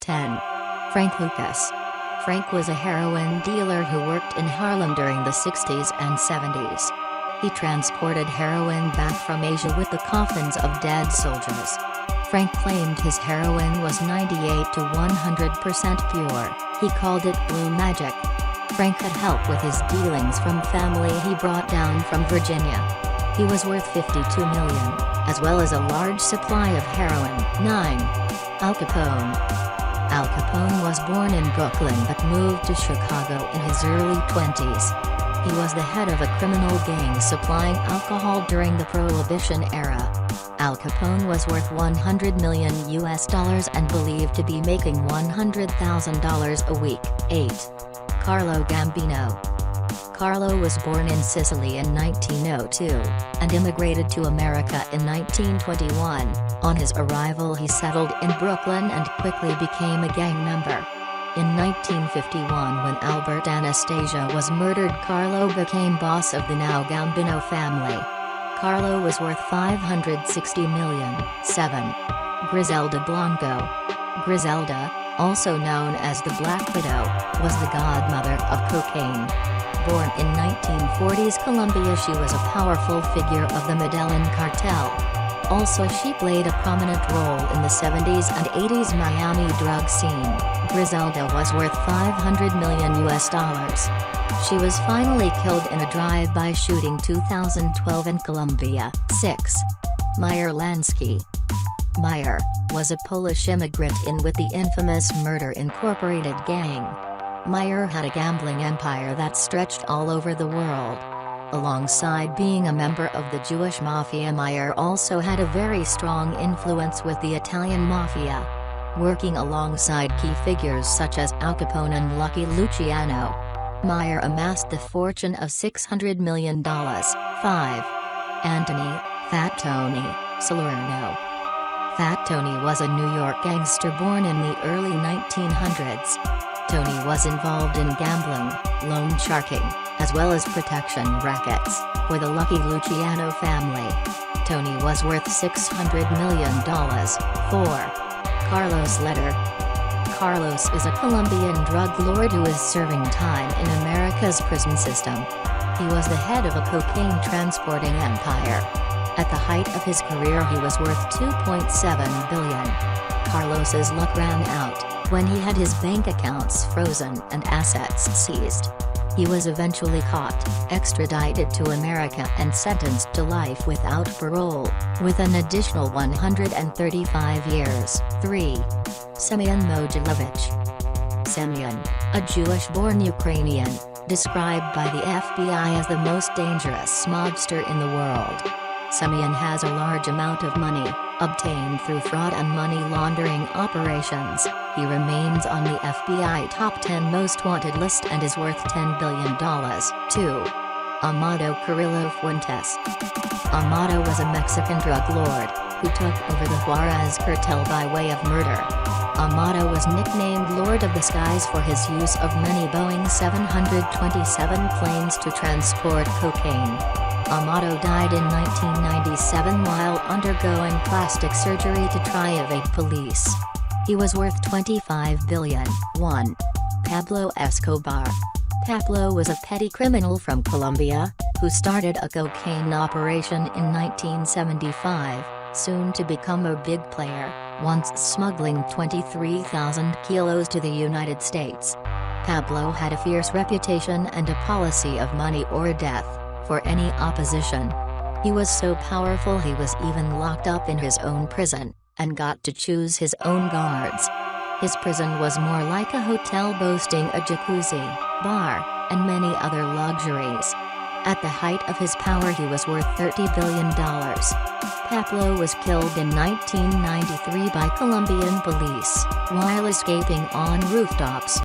10. Frank Lucas. Frank was a heroin dealer who worked in Harlem during the 60s and 70s. He transported heroin back from Asia with the coffins of dead soldiers. Frank claimed his heroin was 98 to 100% pure. He called it blue magic. Frank had help with his dealings from family he brought down from Virginia. He was worth $52 million, as well as a large supply of heroin. 9. Al Capone. Al Capone was born in Brooklyn but moved to Chicago in his early 20s. He was the head of a criminal gang supplying alcohol during the Prohibition era. Al Capone was worth $100 million and believed to be making $100,000 a week. 8. Carlo Gambino. Carlo was born in Sicily in 1902, and immigrated to America in 1921. On his arrival he settled in Brooklyn and quickly became a gang member. In 1951, when Albert Anastasia was murdered, Carlo became boss of the now Gambino family. Carlo was worth $560 million. 7. Griselda Blanco. Griselda, also known as the Black Widow, was the godmother of cocaine. Born in 1940s Colombia, she was a powerful figure of the Medellin cartel. Also, she played a prominent role in the 70s and 80s Miami drug scene. Griselda was worth $500 million. She was finally killed in a drive-by shooting 2012 in Colombia. 6. Meyer Lansky. Meyer was a Polish immigrant in with the infamous Murder Incorporated gang. Meyer had a gambling empire that stretched all over the world. Alongside being a member of the Jewish mafia, Meyer also had a very strong influence with the Italian mafia. Working alongside key figures such as Al Capone and Lucky Luciano, Meyer amassed the fortune of $600 million. 5. Anthony "Fat Tony" Salerno. Fat Tony was a New York gangster born in the early 1900s. Tony was involved in gambling, loan sharking, as well as protection rackets, for the Lucky Luciano family. Tony was worth $600 million. 4. Carlos Leder. Carlos is a Colombian drug lord who is serving time in America's prison system. He was the head of a cocaine transporting empire. At the height of his career he was worth $2.7 billion. Carlos's luck ran out when he had his bank accounts frozen and assets seized. He was eventually caught, extradited to America and sentenced to life without parole, with an additional 135 years. 3. Semyon Mogilevich. Semyon, a Jewish-born Ukrainian, described by the FBI as the most dangerous mobster in the world. Semyon has a large amount of money, obtained through fraud and money laundering operations. He remains on the FBI top 10 most wanted list and is worth $10 billion. 2. Amado Carrillo Fuentes. Amado was a Mexican drug lord, who took over the Juarez cartel by way of murder. Amado was nicknamed Lord of the Skies for his use of many Boeing 727 planes to transport cocaine. Amado died in 1997 while undergoing plastic surgery to try evade police. He was worth $25 billion. 1. Pablo Escobar. Pablo was a petty criminal from Colombia, who started a cocaine operation in 1975, soon to become a big player, once smuggling 23,000 kilos to the United States. Pablo had a fierce reputation and a policy of money or death for any opposition. He was so powerful he was even locked up in his own prison, and got to choose his own guards. His prison was more like a hotel boasting a jacuzzi, bar, and many other luxuries. At the height of his power he was worth $30 billion. Pablo was killed in 1993 by Colombian police, while escaping on rooftops.